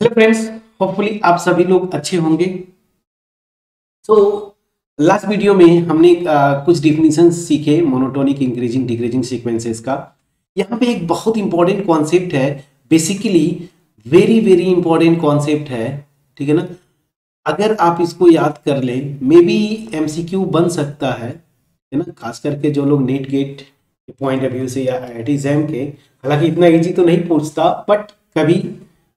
Hello friends, hopefully आप सभी लोग अच्छे होंगे। तो लास्ट वीडियो में हमने कुछ डिफिनीशन सीखे मोनोटोनिक इंक्रीजिंग डिक्रीजिंग सीक्वेंसेस का। यहाँ पे एक बहुत इंपॉर्टेंट कॉन्सेप्ट है, basically very very important concept है, ठीक है ना। अगर आप इसको याद कर लें, मे बी एमसीक्यू बन सकता है ना, खास करके जो लोग नेट गेट के पॉइंट ऑफ व्यू से या आईआईटी एग्जाम के। हालांकि इतना इजी तो नहीं पूछता, बट कभी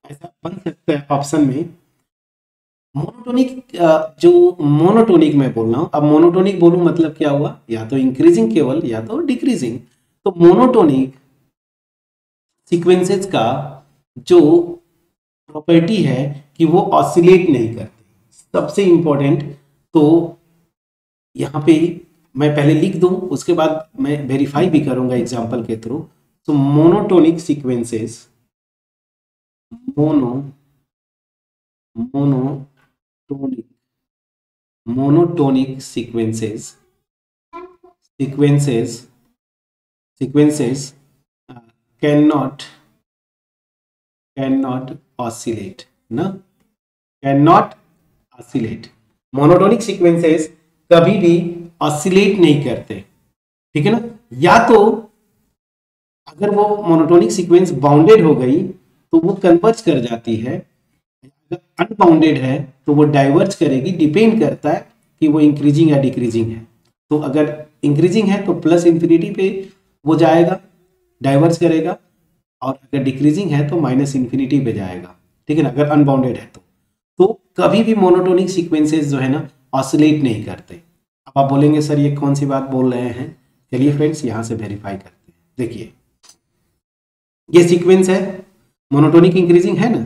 ऐसा बन सकता है ऑप्शन में। मोनोटोनिक, जो मोनोटोनिक मैं बोल रहा हूँ, अब मोनोटोनिक बोलूं मतलब क्या हुआ, या तो इंक्रीजिंग केवल या तो डिक्रीजिंग। तो मोनोटोनिक सीक्वेंसेस का जो प्रॉपर्टी है कि वो ऑसिलेट नहीं करते, सबसे इंपॉर्टेंट। तो यहाँ पे मैं पहले लिख दूं, उसके बाद मैं वेरीफाई भी करूंगा एग्जांपल के थ्रू। तो monotonic sequences, monotonic monotonic sequences cannot oscillate ना, cannot oscillate। मोनोटोनिक सीक्वेंसेस कभी भी ऑसिलेट नहीं करते, ठीक है ना। या तो अगर वो मोनोटोनिक सीक्वेंस बाउंडेड हो गई तो वो कन्वर्ज कर जाती है, अगर अनबाउंडेड है तो वो डाइवर्ज करेगी। डिपेंड करता है कि वो इंक्रीजिंग या डिक्रीजिंग है। तो अगर इंक्रीजिंग है तो प्लस इंफिनिटी पे वो जाएगा, डाइवर्ज करेगा, और अगर डिक्रीजिंग है तो माइनस इंफिनिटी पे जाएगा, ठीक है ना, अगर अनबाउंडेड है तो कभी भी मोनोटोनिक सीक्वेंसेस जो है ना ऑसिलेट नहीं करते। अब आप बोलेंगे सर ये कौन सी बात बोल रहे हैं। चलिए फ्रेंड्स यहां से वेरीफाई करते हैं। देखिए ये सीक्वेंस है, मोनोटोनिक इंक्रीजिंग है ना,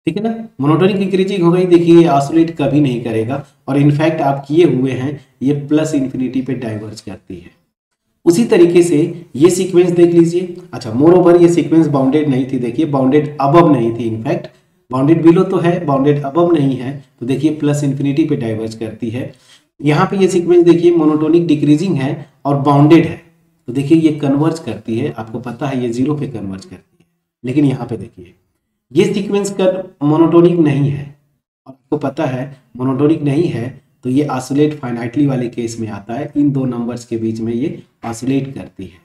ठीक है ना। मोनोटोनिक इंक्रीजिंग हो गई, देखिए ये ऑसिलेट कभी नहीं करेगा, और इनफैक्ट आप किए हुए हैं ये प्लस इंफिनिटी पे डाइवर्ज करती है। उसी तरीके से ये सीक्वेंस देख लीजिए। अच्छा, मोर ओवर ये सीक्वेंस बाउंडेड नहीं थी, देखिए बाउंडेड अबव नहीं थी, इनफैक्ट बाउंडेड बिलो तो है, बाउंडेड अबव नहीं है। तो देखिए प्लस इंफिनिटी पे डाइवर्ज करती है। यहाँ पे ये सीक्वेंस देखिए मोनोटोनिक डिक्रीजिंग है और बाउंडेड है, तो देखिए ये कन्वर्ज करती है। आपको पता है ये जीरो पे कन्वर्ज करती है, लेकिन यहाँ पे देखिए ये सीक्वेंस कर मोनोटोनिक नहीं है, और आपको पता है मोनोटोनिक नहीं है तो ये ऑसिलेट फाइनाइटली वाले केस में आता है। इन दो नंबर्स के बीच में ये ऑसिलेट करती है।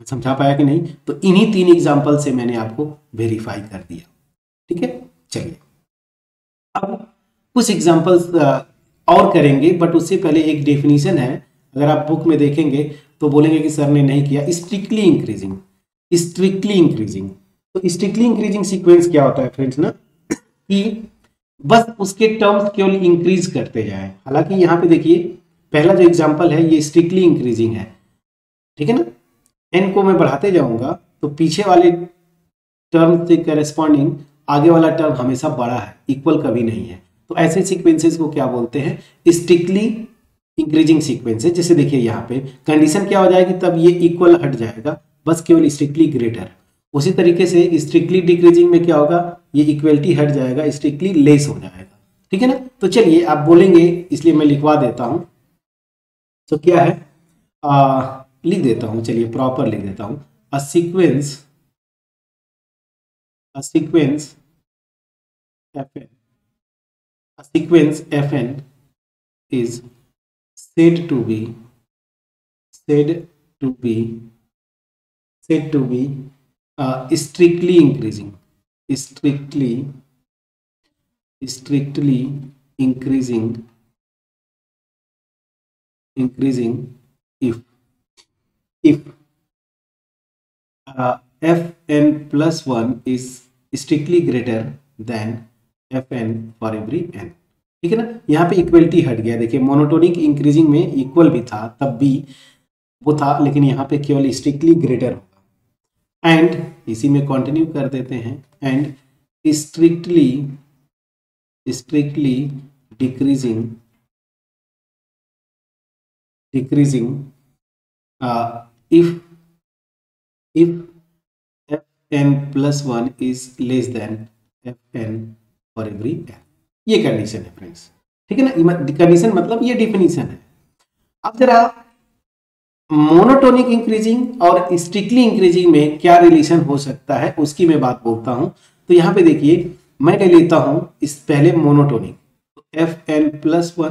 समझा पाया कि नहीं? तो इन्हीं तीन एग्जांपल से मैंने आपको वेरीफाई कर दिया, ठीक है। चलिए अब कुछ एग्जांपल्स और करेंगे, बट उससे पहले एक डेफिनेशन है। अगर आप बुक में देखेंगे तो बोलेंगे कि सर ने नहीं किया। Strictly increasing, strictly increasing. तो स्ट्रिक्टली इंक्रीजिंग सीक्वेंस क्या होता है फ्रेंड्स ना, कि बस उसके टर्म्स केवल इंक्रीज करते जाए। हालांकि यहाँ पे देखिए पहला जो एग्जांपल है ये स्ट्रिक्टली इंक्रीजिंग है, ठीक है ना। एन को मैं बढ़ाते जाऊंगा तो पीछे वाले टर्म से करस्पॉन्डिंग आगे वाला टर्म हमेशा बड़ा है, इक्वल कभी नहीं है। तो ऐसे सीक्वेंसेस को क्या बोलते हैं, स्ट्रिक्टली इंक्रीजिंग सीक्वेंसेस। जैसे देखिए यहाँ पे कंडीशन क्या हो जाएगी, तब ये इक्वल हट जाएगा, बस केवल स्ट्रिक्टली ग्रेटर। उसी तरीके से स्ट्रिक्टली डिक्रीजिंग में क्या होगा, ये इक्वलिटी हट जाएगा, स्ट्रिक्टली लेस हो जाएगा, ठीक है ना। तो चलिए आप बोलेंगे, इसलिए मैं लिखवा देता हूं। तो क्या है, लिख देता हूं, चलिए प्रॉपर लिख देता हूं। A sequence fn, a sequence fn is said to be said to be said to be strictly increasing, strictly increasing if fn plus 1 is strictly greater than fn for every n, ठीक है ना। यहाँ पे equality हट गया। देखिए monotonic increasing में equal भी था, तब भी वो था, लेकिन यहाँ पे केवल स्ट्रिक्टली ग्रेटर होगा। एंड इसी में कंटिन्यू कर देते हैं, and strictly decreasing if fn plus 1 is less than fn for every n। ये कंडीशन है फ्रेंड्स, ठीक है ना। कंडीशन मतलब ये डिफिनीशन है। अब जरा मोनोटोनिक इंक्रीजिंग और स्ट्रिक्टली इंक्रीजिंग में क्या रिलेशन हो सकता है उसकी मैं बात बोलता हूं। तो यहाँ पे देखिए मैं ले लेता हूं इस पहले मोनोटोनिक, तो एफ एन प्लस वन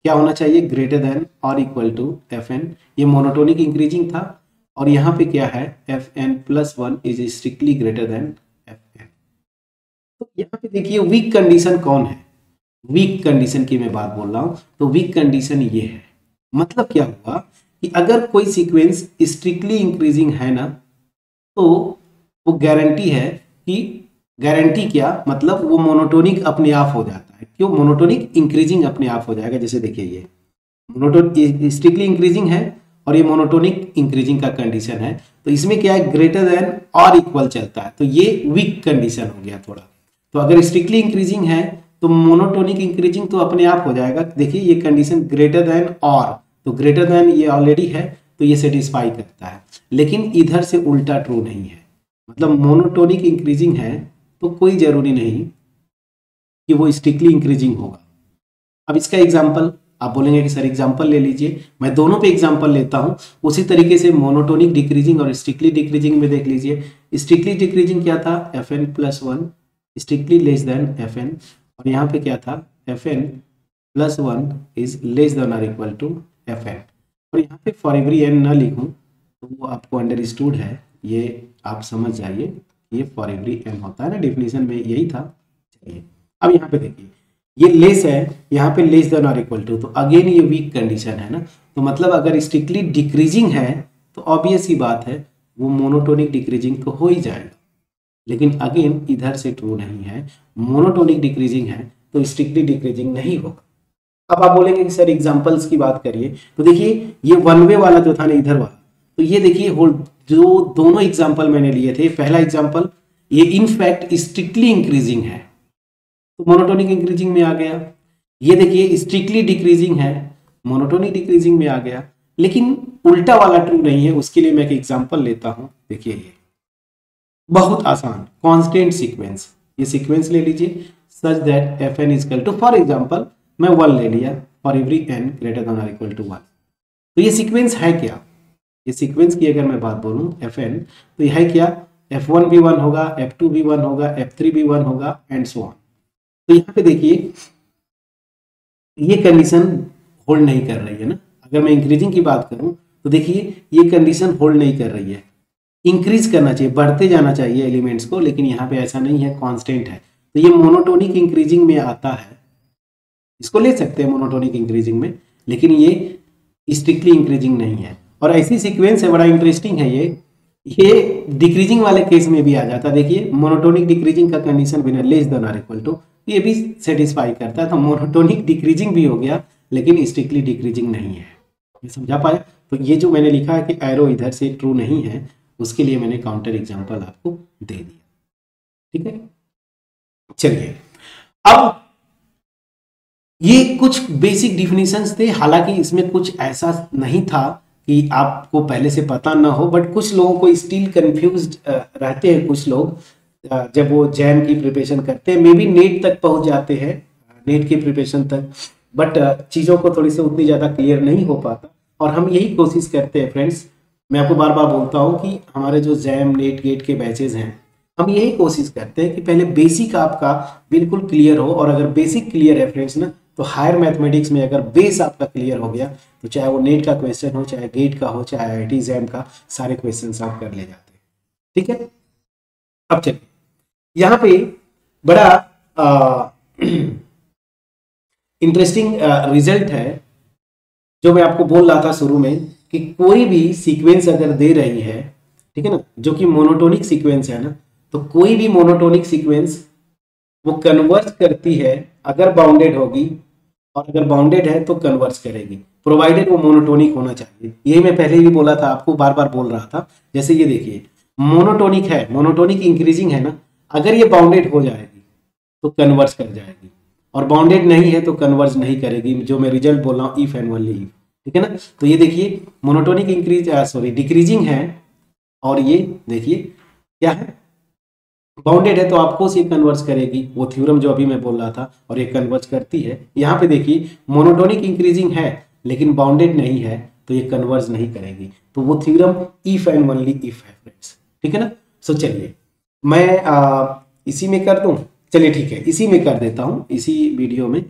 क्या होना चाहिए, ग्रेटर देन और इक्वल टू एफ एन। ये मोनोटोनिक इंक्रीजिंग था और यहाँ पे क्या है, F N plus one is strictly greater than F N. तो यहाँ पे देखिए वीक कंडीशन कौन है, वीक कंडीशन की मैं बात बोल रहा हूं। तो वीक कंडीशन ये है, मतलब क्या हुआ कि अगर कोई सीक्वेंस स्ट्रिक्टली इंक्रीजिंग है ना, तो वो गारंटी है कि, गारंटी क्या मतलब वो मोनोटोनिक अपने आप हो जाता है। क्यों, मोनोटोनिक इंक्रीजिंग अपने आप हो जाएगा। जैसे देखिए ये मोनोटोनिक स्ट्रिक्टली इंक्रीजिंग है और ये मोनोटोनिक इंक्रीजिंग का कंडीशन है, तो इसमें क्या है, ग्रेटर देन और इक्वल चलता है, तो ये वीक कंडीशन हो गया थोड़ा। तो अगर स्ट्रिक्टली इंक्रीजिंग है तो मोनोटोनिक इंक्रीजिंग तो अपने आप हो जाएगा। देखिए ये कंडीशन ग्रेटर देन और, तो ग्रेटर देन ये ऑलरेडी है तो ये सेटिस्फाई करता है, लेकिन इधर से उल्टा ट्रू नहीं है। मतलब मोनोटोनिक इंक्रीजिंग है तो कोई जरूरी नहीं कि वो स्ट्रिक्टली इंक्रीजिंग होगा। अब इसका एग्जांपल आप बोलेंगे कि सर एग्जांपल ले लीजिए, मैं दोनों पे एग्जांपल लेता हूं। उसी तरीके से मोनोटोनिक डिक्रीजिंग और स्ट्रिक्टली डिक्रीजिंग में देख लीजिए। स्ट्रिक्टली डिक्रीजिंग क्या था, F N plus one strictly less than F N, और यहाँ पे क्या था, F N plus one is less than और इक्वल टू एफ एन। और यहाँ पे फॉर एवरी एन ना लिखूँ तो वो आपको अंडरस्टूड है, ये आप समझ जाइए, ये फॉर एवरी एन होता है ना, डेफिनेशन में यही था। चलिए अब यहाँ पे देखिए ये लेस है, यहाँ पे लेस देन और इक्वल टू, तो अगेन ये वीक कंडीशन है ना। तो मतलब अगर स्ट्रिक्टली डिक्रीजिंग है तो ऑब्वियस ही बात है वो मोनोटोनिक डिक्रीजिंग तो हो ही जाएगा, लेकिन अगेन इधर से ट्रू नहीं है, मोनोटोनिक डिक्रीजिंग है तो स्ट्रिक्टली डिक्रीजिंग नहीं होगा। अब आप बोलेंगे कि सर एग्जांपल्स की बात करिए, तो देखिए ये वन वे वाला जो था ना इधर वाला, तो ये देखिए जो दोनों एग्जांपल मैंने लिए थे, पहला एग्जांपल ये इनफैक्ट स्ट्रिक्टली इंक्रीजिंग है तो मोनोटोनिक इंक्रीजिंग में आ गया। ये देखिए स्ट्रिक्टली डिक्रीजिंग है, मोनोटोनिक डिक्रीजिंग में आ गया, लेकिन उल्टा वाला ट्रू नहीं है। उसके लिए मैं एक एग्जांपल लेता हूं, देखिए ये बहुत आसान कांस्टेंट सीक्वेंस, ये सीक्वेंस ले लीजिए such that F N is equal to, for example मैं वन ले लिया, for every N greater than और इक्वल टू वन। तो ये सीक्वेंस है क्या, ये सीक्वेंस की अगर मैं बात बोलूं एफ एन, तो यह है क्या, एफ वन भी वन होगा, एफ टू भी वन होगा, एफ थ्री भी वन होगा एंड सो ऑन। तो यहाँ पे देखिए ये कंडीशन होल्ड नहीं कर रही है ना। अगर मैं इंक्रीजिंग की बात करूं तो देखिए ये कंडीशन होल्ड नहीं कर रही है, इंक्रीज करना चाहिए, बढ़ते जाना चाहिए एलिमेंट्स को, लेकिन यहाँ पे ऐसा नहीं है, कांस्टेंट है। तो ये मोनोटोनिक इंक्रीजिंग में आता है, इसको ले सकते हैं मोनोटोनिक इंक्रीजिंग में, लेकिन ये स्ट्रिक्टली इंक्रीजिंग नहीं है। और ऐसी सीक्वेंस है, बड़ा इंटरेस्टिंग है ये डिक्रीजिंग वाले केस में भी आ जाता है। देखिए मोनोटोनिक डिक्रीजिंग का कंडीशन बिना लेस देन और इक्वल टू, ये भी सेटिस्फाई करता है। तो मोनोटोनिक डिक्रीजिंग भी हो गया लेकिन स्ट्रिक्टली डिक्रीजिंग नहीं है, ये समझा पाया। तो ये जो मैंने लिखा है कि एरो इधर से ट्रू नहीं है, उसके लिए मैंने काउंटर एग्जांपल आपको दे दिया, ठीक है। चलिए अब ये कुछ बेसिक डिफिनीशंस थे, हालांकि इसमें कुछ ऐसा नहीं था कि आपको पहले से पता ना हो, बट कुछ लोगों को स्टिल कंफ्यूज्ड रहते हैं कुछ लोग जब वो जैम की प्रिपरेशन करते हैं, मे बी नेट तक पहुंच जाते हैं, नेट की प्रिपरेशन तक, बट चीज़ों को थोड़ी सी उतनी ज़्यादा क्लियर नहीं हो पाता। और हम यही कोशिश करते हैं फ्रेंड्स, मैं आपको बार बार बोलता हूँ कि हमारे जो जैम नेट गेट के बैचेज हैं, हम यही कोशिश करते हैं कि पहले बेसिक आपका बिल्कुल क्लियर हो, और अगर बेसिक क्लियर है फ्रेंड्स ना, तो हायर मैथमेटिक्स में अगर बेस आपका क्लियर हो गया तो चाहे वो नेट का क्वेश्चन हो, चाहे गेट का हो, चाहे IIT जैम का, सारे क्वेश्चन आप कर ले जाते हैं, ठीक है। अब चलिए यहाँ पे बड़ा इंटरेस्टिंग रिजल्ट है जो मैं आपको बोल रहा था शुरू में, कि कोई भी सीक्वेंस अगर दे रही है, ठीक है ना, जो कि मोनोटोनिक सीक्वेंस है ना, तो कोई भी मोनोटोनिक सीक्वेंस वो कन्वर्ज करती है अगर बाउंडेड होगी, और अगर बाउंडेड है तो कन्वर्ज करेगी, प्रोवाइडेड वो मोनोटोनिक होना चाहिए। यही मैं पहले भी बोला था, आपको बार बार बोल रहा था। जैसे ये देखिए मोनोटोनिक है, मोनोटोनिक इंक्रीजिंग है ना, अगर ये बाउंडेड हो जाएगी तो कन्वर्ज कर जाएगी, और बाउंडेड नहीं है तो कन्वर्ज नहीं करेगी, जो मैं रिजल्ट बोल रहा हूँ इफ एंड ओनली इफ, ठीक है ना। तो ये देखिए मोनोटोनिक डिक्रीजिंग है, और ये देखिए क्या है, बाउंडेड है, तो आपको ये कन्वर्ज करेगी, वो थ्योरम जो अभी मैं बोल रहा था, और ये कन्वर्ज करती है। यहाँ पे देखिए मोनोटोनिक इंक्रीजिंग है लेकिन बाउंडेड नहीं है, तो ये कन्वर्ज नहीं करेगी, तो वो theorem if and only if है फ्रेंड्स, ठीक है ना। सो चलिए मैं इसी में कर दूं, चलिए ठीक है, इसी में कर देता हूं, इसी वीडियो में।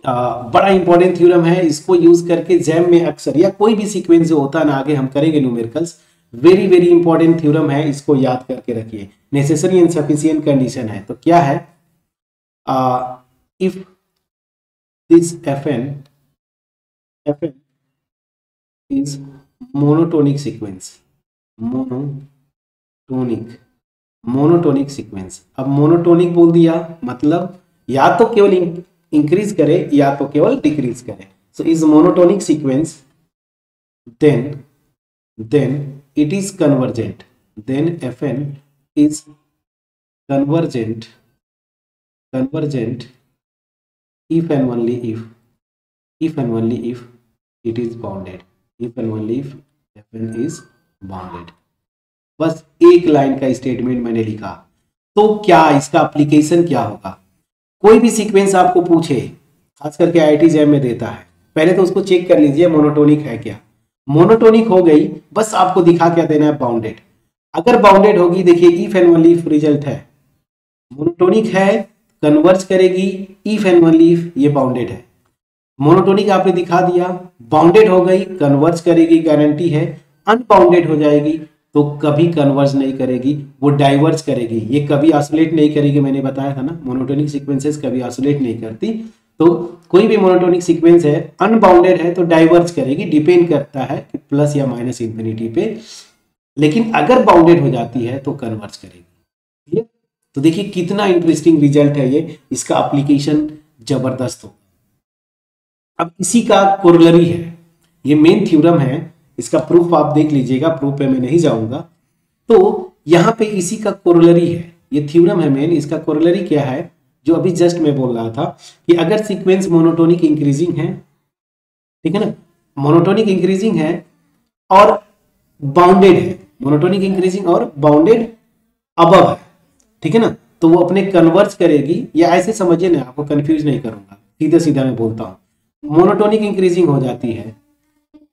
बड़ा इंपॉर्टेंट थ्योरम है, इसको यूज करके जैम में अक्सर या कोई भी सीक्वेंस जो होता है ना, आगे हम करेंगे numericals, very very important theorem है, इसको याद करके रखिए। नेसेसरी एंड सफिशिएंट कंडीशन है, तो क्या है, if this fn is monotonic sequence, monotonic sequence. अब मोनोटोनिक बोल दिया मतलब या तो केवल इंक्रीज करे या तो केवल डिक्रीज करे। So is monotonic sequence, then it is convergent, then fn is convergent if and only if it is bounded, if and only if fn is bounded। बस एक लाइन का स्टेटमेंट मैंने लिखा। तो क्या इसका एप्लीकेशन क्या होगा, कोई भी सीक्वेंस आपको पूछे, खास करके आईआईटी जैम में देता है, पहले तो उसको चेक कर लीजिए मोनोटोनिक है क्या। मोनोटोनिक हो गई, बस आपको दिखा क्या देना है, बाउंडेड। अगर बाउंडेड होगी, देखिए if and only if result है, मोनोटोनिक है कन्वर्ज करेगी, इफ एंड ओनली इफ ये बाउंडेड है। मोनोटोनिक आपने दिखा दिया, बाउंडेड हो गई कन्वर्ज करेगी, गारंटी है। अनबाउंडेड हो जाएगी तो कभी कन्वर्ज नहीं करेगी, वो डाइवर्ज करेगी, ये कभी ऑसिलेट नहीं करेगी। मैंने बताया था ना, मोनोटोनिक सीक्वेंसेस कभी ऑसिलेट नहीं करती। तो कोई भी मोनोटोनिक सीक्वेंस है, अनबाउंडेड है तो डाइवर्ज करेगी, डिपेंड करता है कि प्लस या माइनस इंफिनिटी पे। लेकिन अगर बाउंडेड हो जाती है तो कन्वर्ज करेगी। तो देखिए कितना इंटरेस्टिंग रिजल्ट है ये, इसका एप्लीकेशन जबरदस्त हो। अब इसी का कोरोलरी है, ये मेन थ्योरम है, इसका प्रूफ आप देख लीजिएगा, प्रूफ पे मैं नहीं जाऊंगा। तो यहां पे इसी का कोरोलरी है, ये थ्योरम है मेन, इसका कोरोलरी क्या है, जो अभी जस्ट मैं बोल रहा था कि अगर सीक्वेंस मोनोटोनिक इंक्रीजिंग है, ठीक है ना, मोनोटोनिक इंक्रीजिंग है और बाउंडेड है, मोनोटोनिक इंक्रीजिंग और बाउंडेड अबव है, ठीक है ना, तो वो अपने कन्वर्ज करेगी। या ऐसे समझिए ना, आपको कंफ्यूज नहीं करूंगा, सीधा सीधा मैं बोलता हूं, मोनोटोनिक इंक्रीजिंग हो जाती है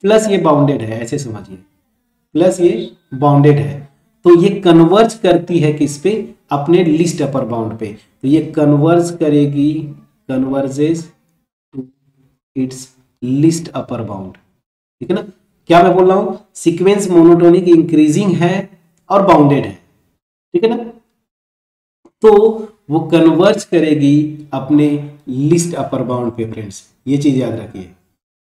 प्लस ये बाउंडेड है, ऐसे समझिए, प्लस ये बाउंडेड है, तो ये कन्वर्ज करती है किस पे, अपने लिस्ट अपर बाउंड पे। तो ये कन्वर्ज करेगी, converges to its least upper bound, ठीक है ना। क्या मैं बोल रहा हूं, सीक्वेंस मोनोटोनिक इंक्रीजिंग है और बाउंडेड है, ठीक है ना, तो वो कन्वर्ज करेगी अपने लिस्ट अपर बाउंड पे। फ्रेंड्स ये चीज याद रखिए।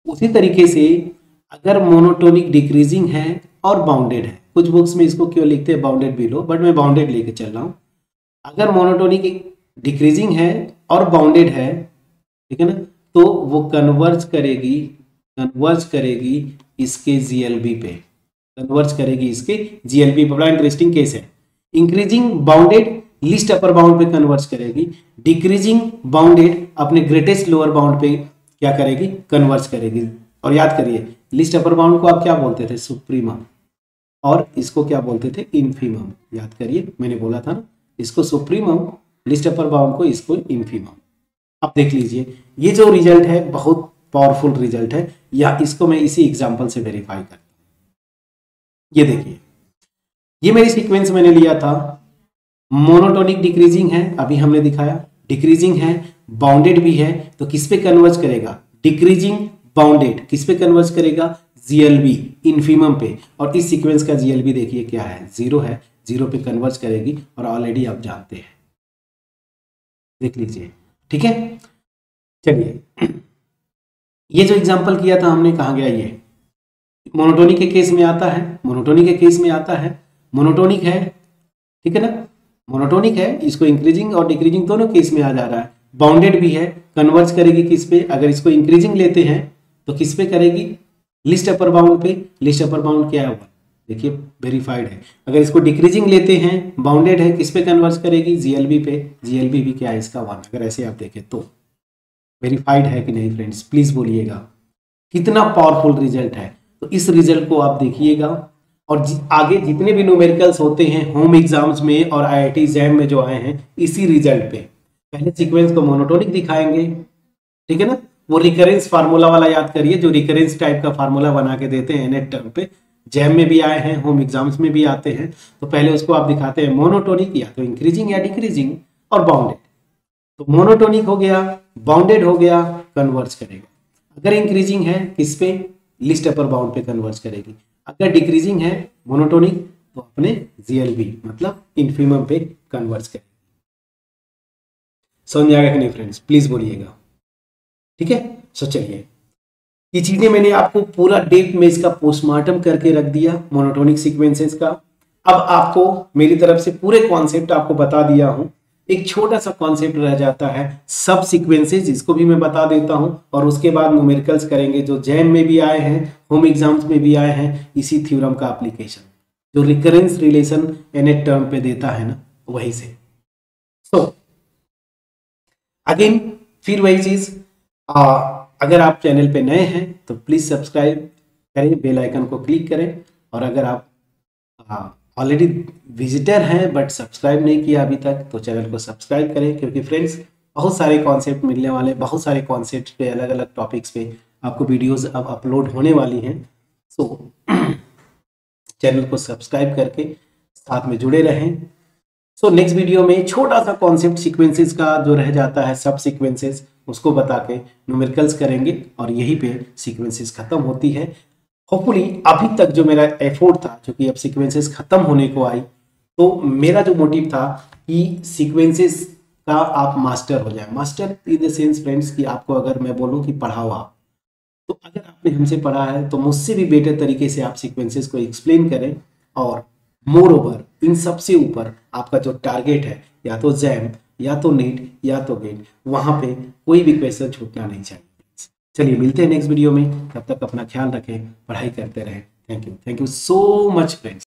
उसी तरीके से अगर मोनोटोनिक डिक्रीजिंग है और बाउंडेड है, कुछ बुक्स में इसको क्यों लिखते हैं बाउंडेड बिलो, बट मैं बाउंडेड लेके चल रहा हूं। अगर मोनोटोनिक डिक्रीजिंग है और बाउंडेड है, ठीक है ना, तो वो कन्वर्ज करेगी इसके जीएलबी पे, कन्वर्ज करेगी इसके जीएलबी पे। बड़ा इंटरेस्टिंग केस है। Increasing bounded list upper bound पे कन्वर्ज करेगी, डिक्रीजिंग बाउंडेड अपने ग्रेटेस्ट लोअर बाउंड पे क्या करेगी, कन्वर्ज करेगी। और याद करिए, लिस्ट अपर बाउंड को आप क्या बोलते थे, सुप्रीमम, और इसको क्या बोलते थे, इन्फीमम। याद करिए, मैंने बोला था ना, इसको सुप्रीमम, लिस्ट अपर बाउंड को, इसको इन्फीमम। अब देख लीजिए ये जो रिजल्ट है बहुत पावरफुल रिजल्ट है, या इसको मैं इसी एग्जांपल से वेरीफाई करता हूं। ये देखिए, ये मेरी सीक्वेंस मैंने लिया था, मोनोटोनिक डिक्रीजिंग है, अभी हमने दिखाया, डिक्रीजिंग है, बाउंडेड भी है, तो किस पे कन्वर्ज करेगा, डिक्रीजिंग बाउंडेड, किस पे कन्वर्ज करेगा, जीएलबी, इन्फीमम पे। और इस सीक्वेंस का जीएलबी देखिए क्या है, 0 है, 0 पे कन्वर्ज करेगी, और ऑलरेडी आप जानते हैं, देख लीजिए, ठीक है। चलिए, ये जो एग्जांपल किया था हमने, कहाँ गया, ये मोनोटोनिक के केस में आता है, मोनोटोनिक के केस में आता है, मोनोटोनिक है, ठीक है ना, मोनोटोनिक है, इसको इंक्रीजिंग और डिक्रीजिंग दोनों केस में आ जा रहा है, बाउंडेड भी है, कन्वर्ज करेगी किस पे, अगर इसको इंक्रीजिंग लेते हैं तो किस पे करेगी, लिस्ट अपर बाउंड पे। लिस्ट अपर बाउंड क्या है, देखिए वेरीफाइड है। अगर इसको डिक्रीजिंग लेते हैं, बाउंडेड है, किस पे कन्वर्ज करेगी, जीएलबी पे। जीएलबी भी क्या है इसका 1। अगर ऐसे आप देखें तो वेरीफाइड है कि नहीं फ्रेंड्स, प्लीज बोलिएगा, कितना पावरफुल रिजल्ट है। तो इस रिजल्ट को आप देखिएगा, और आगे जितने भी न्यूमेरिकल्स होते हैं होम एग्जाम्स में और आईआईटी जैम में जो आए हैं, इसी रिजल्ट पे पहले सीक्वेंस को मोनोटोनिक दिखाएंगे, ठीक है ना, वो रिकरेंस फार्मूला वाला याद करिए, जो रिकरेंस टाइप का फार्मूला बना के देते हैं नेट टर्म पे, जैम में भी आए हैं, होम एग्जाम्स में भी आते हैं। तो पहले उसको आप दिखाते हैं मोनोटोनिक, या तो इंक्रीजिंग या डिक्रीजिंग, और बाउंडेड। तो मोनोटोनिक हो गया, बाउंडेड हो गया, कन्वर्ज करेगा। अगर इंक्रीजिंग है किस पे, लिस्ट अपर बाउंड पे कन्वर्ज करेगी। अगर डिक्रीजिंग है मोनोटोनिक तो अपने जीएलबी मतलब इन्फिमम पे कन्वर्ज करेगी। समझ में आएगा कि नहीं फ्रेंड्स, प्लीज बोलिएगा। ठीक है, सो चलिए ये चीजें मैंने आपको पूरा डेप्थ में इसका पोस्टमार्टम करके रख दिया मोनोटोनिक सीक्वेंसेस का। अब आपको मेरी तरफ से पूरे कॉन्सेप्ट आपको बता दिया हूं। एक छोटा सा कॉन्सेप्ट रह जाता है सब सीक्वेंसेस, इसको भी मैं बता देता हूं और उसके बाद न्यूमेरिकल्स करेंगे जो जैम में भी आए हैं, होम एग्जाम्स में भी आए हैं, इसी थ्योरम का एप्लीकेशन जो रिकरेंस रिलेशन एन टर्म पे देता है ना, वही से। सो अगेन फिर वही चीज, अगर आप चैनल पे नए हैं तो प्लीज सब्सक्राइब करें, बेल आइकन को क्लिक करें। और अगर आप ऑलरेडी विजिटर हैं बट सब्सक्राइब नहीं किया अभी तक तो चैनल को सब्सक्राइब करें, क्योंकि फ्रेंड्स बहुत सारे कॉन्सेप्ट मिलने वाले, बहुत सारे कॉन्सेप्ट पे अलग अलग टॉपिक्स पे आपको वीडियोस अब अपलोड होने वाली हैं। सो चैनल को सब्सक्राइब करके साथ में जुड़े रहें। सो नेक्स्ट वीडियो में छोटा सा कॉन्सेप्ट सीक्वेंसेस का जो रह जाता है सब सीक्वेंसेस, उसको बता के न्यूमेरिकल्स करेंगे और यहीं पे सीक्वेंसेस खत्म होती है। होपफुली अभी तक जो मेरा एफर्ट था, क्योंकि अब सीक्वेंसेस खत्म होने को आई, तो मेरा जो मोटिव था कि सीक्वेंसेस का आप मास्टर हो जाए। Master in the sense friends कि आपको अगर मैं बोलूं कि पढ़ाओ आप, तो अगर आपने हमसे पढ़ा है तो मुझसे भी बेटर तरीके से आप सीक्वेंसेस को एक्सप्लेन करें। और मोर ओवर इन सबसे ऊपर आपका जो टारगेट है, या तो जैम या तो नीट या तो गेट, वहां पे कोई भी क्वेश्चन छूटना नहीं चाहिए। चलिए मिलते हैं नेक्स्ट वीडियो में, तब तक अपना ख्याल रखें, पढ़ाई करते रहें। Thank you so much friends.